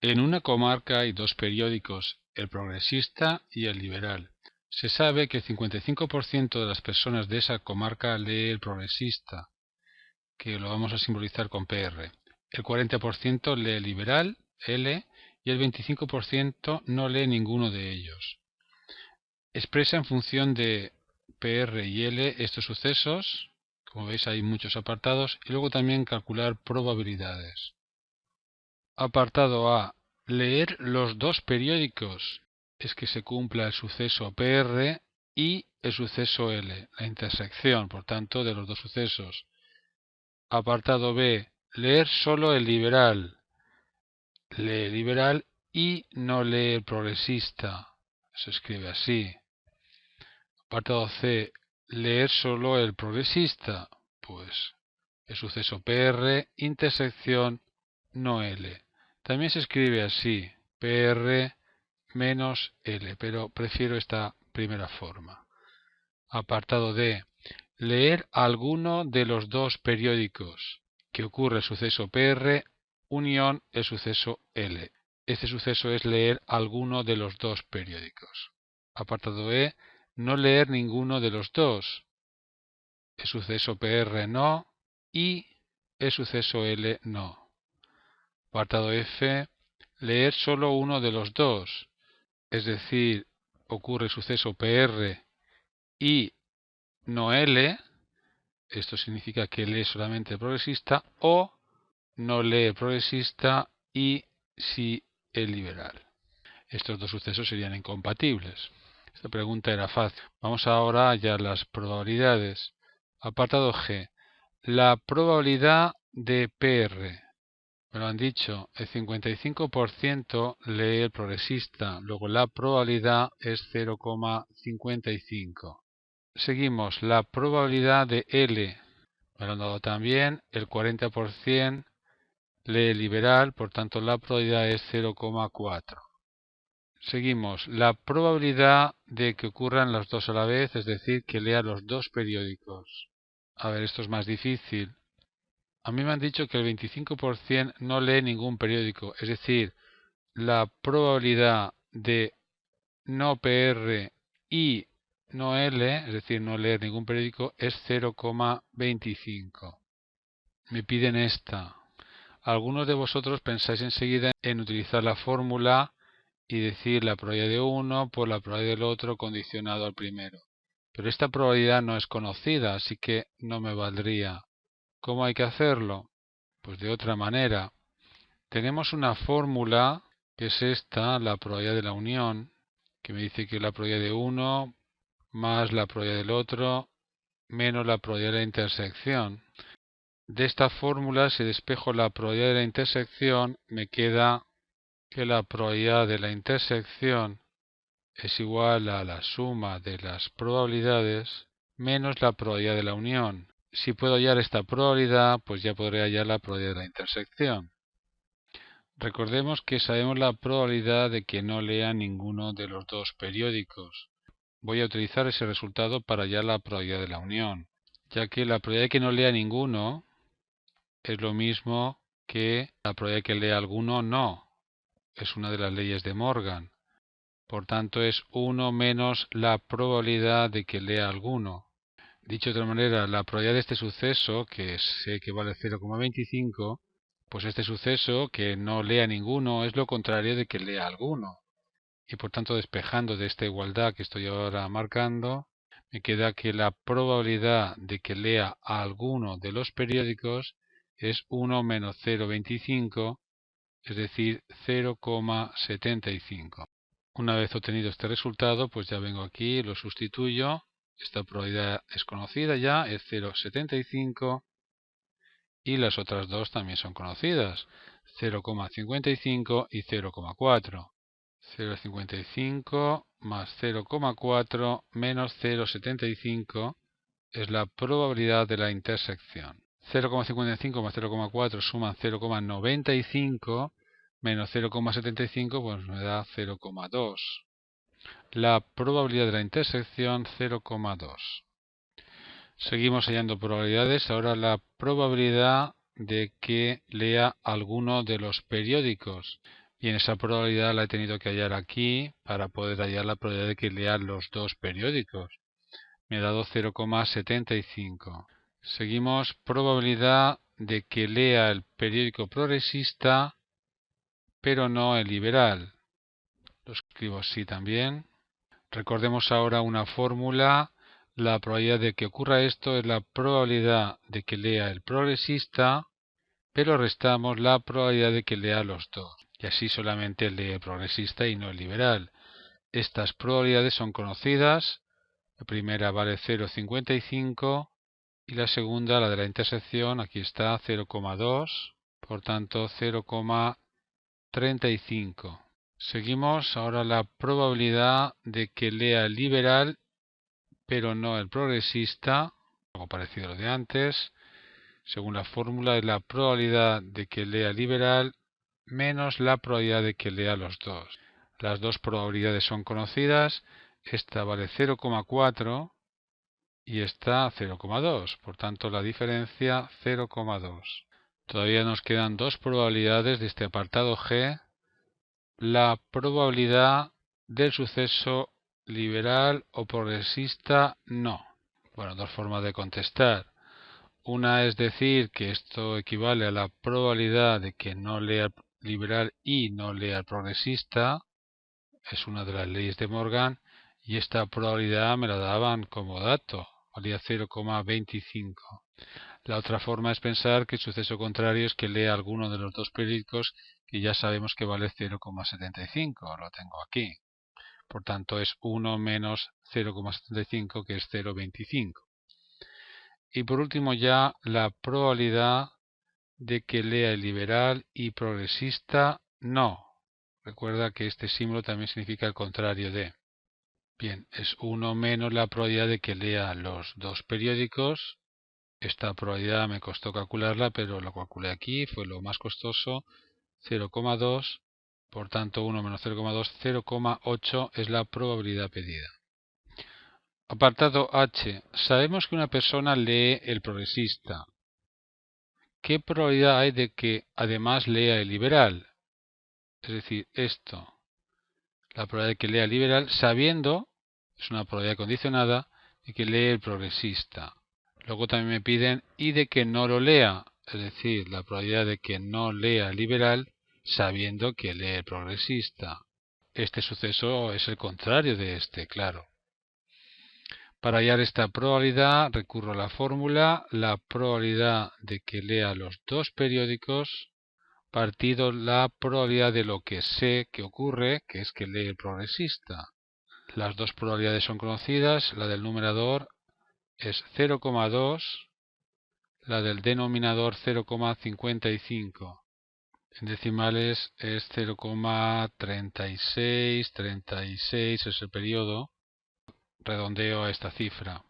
En una comarca hay dos periódicos, el progresista y el liberal. Se sabe que el 55% de las personas de esa comarca lee el progresista, que lo vamos a simbolizar con PR. El 40% lee el liberal, L, y el 25% no lee ninguno de ellos. Expresa en función de PR y L estos sucesos. Como veis hay muchos apartados, y luego también calcular probabilidades. Apartado A. Leer los dos periódicos es que se cumpla el suceso PR y el suceso L, la intersección, por tanto, de los dos sucesos. Apartado B. Leer solo el liberal. Lee el liberal y no lee el progresista. Se escribe así. Apartado C. Leer solo el progresista. Pues el suceso PR, intersección, no L. También se escribe así, PR menos L, pero prefiero esta primera forma. Apartado D. Leer alguno de los dos periódicos que ocurre el suceso PR unión el suceso L. Este suceso es leer alguno de los dos periódicos. Apartado E. No leer ninguno de los dos. El suceso PR no y el suceso L no. Apartado F. Leer solo uno de los dos. Es decir, ocurre el suceso PR y no L. Esto significa que lee solamente el progresista, o no lee el progresista y sí el liberal. Estos dos sucesos serían incompatibles. Esta pregunta era fácil. Vamos ahora ya a las probabilidades. Apartado G. La probabilidad de PR. Me lo han dicho, el 55% lee el progresista, luego la probabilidad es 0,55. Seguimos, la probabilidad de L. Me lo han dado también, el 40% lee liberal, por tanto la probabilidad es 0,4. Seguimos, la probabilidad de que ocurran los dos a la vez, es decir, que lea los dos periódicos. A ver, esto es más difícil. A mí me han dicho que el 25% no lee ningún periódico, es decir, la probabilidad de no PR y no L, es decir, no leer ningún periódico, es 0,25. Me piden esta. Algunos de vosotros pensáis enseguida en utilizar la fórmula y decir la probabilidad de uno por la probabilidad del otro condicionado al primero. Pero esta probabilidad no es conocida, así que no me valdría. ¿Cómo hay que hacerlo? Pues de otra manera. Tenemos una fórmula que es esta, la probabilidad de la unión, que me dice que la probabilidad de uno más la probabilidad del otro menos la probabilidad de la intersección. De esta fórmula, si despejo la probabilidad de la intersección, me queda que la probabilidad de la intersección es igual a la suma de las probabilidades menos la probabilidad de la unión. Si puedo hallar esta probabilidad, pues ya podré hallar la probabilidad de la intersección. Recordemos que sabemos la probabilidad de que no lea ninguno de los dos periódicos. Voy a utilizar ese resultado para hallar la probabilidad de la unión, ya que la probabilidad de que no lea ninguno es lo mismo que la probabilidad de que lea alguno no. Es una de las leyes de Morgan. Por tanto, es 1 menos la probabilidad de que lea alguno. Dicho de otra manera, la probabilidad de este suceso, que sé que vale 0,25, pues este suceso, que no lea ninguno, es lo contrario de que lea alguno. Y por tanto, despejando de esta igualdad que estoy ahora marcando, me queda que la probabilidad de que lea a alguno de los periódicos es 1 menos 0,25, es decir, 0,75. Una vez obtenido este resultado, pues ya vengo aquí, lo sustituyo. Esta probabilidad es conocida ya, es 0,75 y las otras dos también son conocidas, 0,55 y 0,4. 0,55 más 0,4 menos 0,75 es la probabilidad de la intersección. 0,55 más 0,4 suman 0,95 menos 0,75 pues me da 0,2. La probabilidad de la intersección 0,2. Seguimos hallando probabilidades. Ahora la probabilidad de que lea alguno de los periódicos. Bien, esa probabilidad la he tenido que hallar aquí para poder hallar la probabilidad de que lea los dos periódicos. Me ha dado 0,75. Seguimos, probabilidad de que lea el periódico progresista, pero no el liberal. Lo escribo así también. Recordemos ahora una fórmula. La probabilidad de que ocurra esto es la probabilidad de que lea el progresista, pero restamos la probabilidad de que lea los dos. Y así solamente lee el progresista y no el liberal. Estas probabilidades son conocidas. La primera vale 0,55 y la segunda, la de la intersección, aquí está 0,2, por tanto 0,35. Seguimos ahora la probabilidad de que lea el liberal pero no el progresista, algo parecido a lo de antes. Según la fórmula es la probabilidad de que lea el liberal menos la probabilidad de que lea los dos. Las dos probabilidades son conocidas. Esta vale 0,4 y esta 0,2. Por tanto, la diferencia 0,2. Todavía nos quedan dos probabilidades de este apartado G. La probabilidad del suceso liberal o progresista no. Bueno, dos formas de contestar. Una es decir que esto equivale a la probabilidad de que no lea el liberal y no lea el progresista. Es una de las leyes de Morgan y esta probabilidad me la daban como dato. Valía 0,25. La otra forma es pensar que el suceso contrario es que lea alguno de los dos periódicos que ya sabemos que vale 0,75. Lo tengo aquí. Por tanto es 1 menos 0,75 que es 0,25. Y por último ya la probabilidad de que lea el liberal y progresista no. Recuerda que este símbolo también significa el contrario de. Bien, es 1 menos la probabilidad de que lea los dos periódicos. Esta probabilidad me costó calcularla, pero lo calculé aquí, fue lo más costoso, 0,2. Por tanto, 1 menos 0,2, 0,8 es la probabilidad pedida. Apartado H. Sabemos que una persona lee el progresista. ¿Qué probabilidad hay de que además lea el liberal? Es decir, esto, la probabilidad de que lea el liberal sabiendo, es una probabilidad condicionada, de que lee el progresista. Luego también me piden y de que no lo lea, es decir, la probabilidad de que no lea el liberal sabiendo que lee el progresista. Este suceso es el contrario de este, claro. Para hallar esta probabilidad recurro a la fórmula, la probabilidad de que lea los dos periódicos partido la probabilidad de lo que sé que ocurre, que es que lee el progresista. Las dos probabilidades son conocidas, la del numerador es 0,2, la del denominador 0,55. En decimales es 0,36, 36 es el periodo. Redondeo a esta cifra.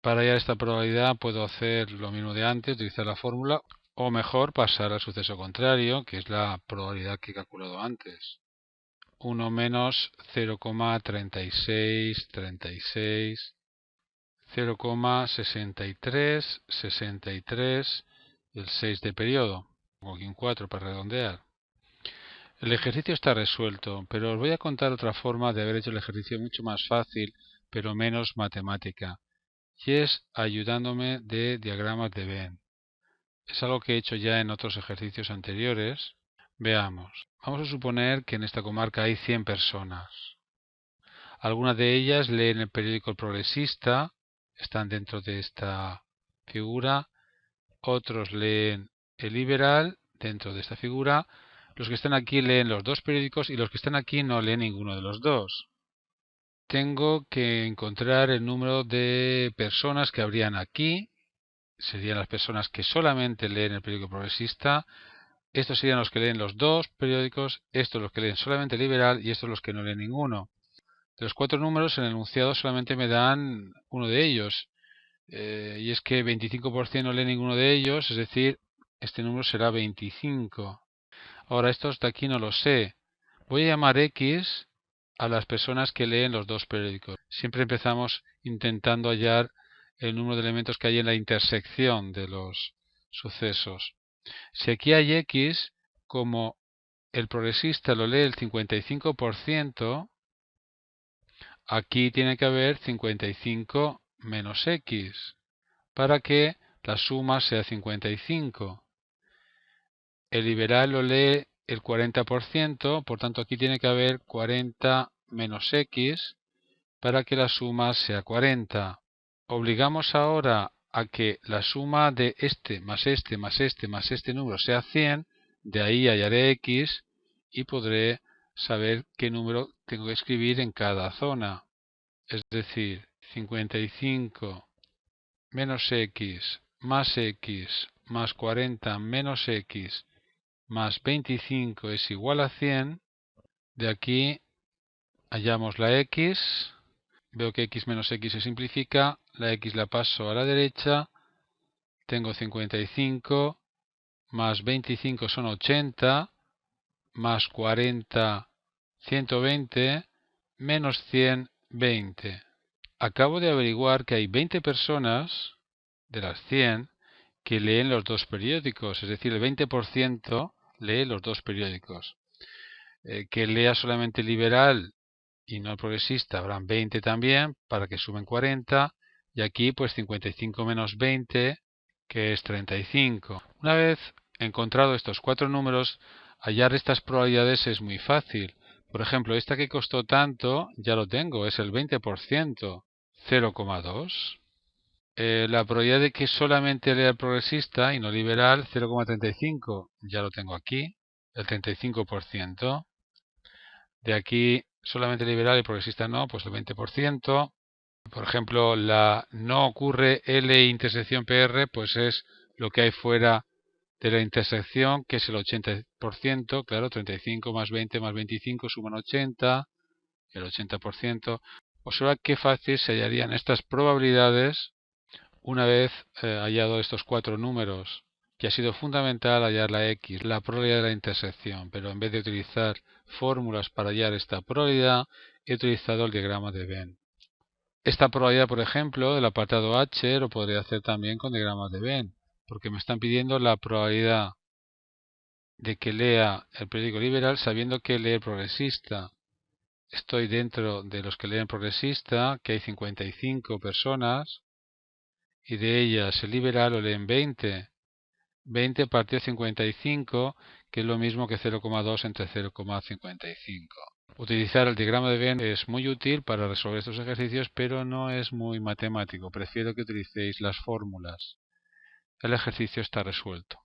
Para hallar esta probabilidad puedo hacer lo mismo de antes, utilizar la fórmula, o mejor pasar al suceso contrario, que es la probabilidad que he calculado antes. 1 menos 0,36, 36, 0,63, 63, el 6 de periodo, o aquí un 4 para redondear. El ejercicio está resuelto, pero os voy a contar otra forma de haber hecho el ejercicio mucho más fácil, pero menos matemática, y es ayudándome de diagramas de Venn. Es algo que he hecho ya en otros ejercicios anteriores. Veamos. Vamos a suponer que en esta comarca hay 100 personas. Algunas de ellas leen el periódico El Progresista, están dentro de esta figura. Otros leen El Liberal, dentro de esta figura. Los que están aquí leen los dos periódicos y los que están aquí no leen ninguno de los dos. Tengo que encontrar el número de personas que habrían aquí. Serían las personas que solamente leen el periódico progresista. Estos serían los que leen los dos periódicos. Estos los que leen solamente el liberal y estos los que no leen ninguno. De los cuatro números, en el enunciado solamente me dan uno de ellos. Y es que 25% no lee ninguno de ellos, es decir, este número será 25. Ahora, estos de aquí no lo sé. Voy a llamar X a las personas que leen los dos periódicos. Siempre empezamos intentando hallar el número de elementos que hay en la intersección de los sucesos. Si aquí hay X, como el progresista lo lee el 55%, aquí tiene que haber 55 menos x para que la suma sea 55. El liberal lo lee el 40%, por tanto aquí tiene que haber 40 menos x para que la suma sea 40. Obligamos ahora a que la suma de este más este más este más este número sea 100, de ahí hallaré x y podré saber qué número tengo que escribir en cada zona. Es decir, 55 menos x más 40 menos x más 25 es igual a 100. De aquí hallamos la x. Veo que x menos x se simplifica. La x la paso a la derecha. Tengo 55 más 25 son 80. Más 40, 120. Menos 100, 20. Acabo de averiguar que hay 20 personas de las 100 que leen los dos periódicos. Es decir, el 20% lee los dos periódicos. Que lea solamente el liberal y no el progresista, habrán 20 también, para que sumen 40, y aquí pues 55 menos 20, que es 35. Una vez encontrado estos cuatro números, hallar estas probabilidades es muy fácil. Por ejemplo, esta que costó tanto, ya lo tengo, es el 20%, 0,2. La probabilidad de que solamente lea el progresista y no liberal, 0,35, ya lo tengo aquí, el 35%. De aquí solamente liberal y progresista no, pues el 20%. Por ejemplo, la no ocurre L intersección PR, pues es lo que hay fuera de la intersección, que es el 80%. Claro, 35 más 20 más 25 suman 80, el 80%. Observa qué fácil se hallarían estas probabilidades una vez hallado estos cuatro números, que ha sido fundamental hallar la x, la probabilidad de la intersección, pero en vez de utilizar fórmulas para hallar esta probabilidad, he utilizado el diagrama de Venn. Esta probabilidad, por ejemplo, del apartado H, lo podría hacer también con diagramas de Venn, porque me están pidiendo la probabilidad de que lea el periódico liberal sabiendo que lee el progresista. Estoy dentro de los que leen progresista, que hay 55 personas, y de ellas el liberal lo leen 20. 20 partido 55, que es lo mismo que 0,2 entre 0,55. Utilizar el diagrama de Venn es muy útil para resolver estos ejercicios, pero no es muy matemático. Prefiero que utilicéis las fórmulas. El ejercicio está resuelto.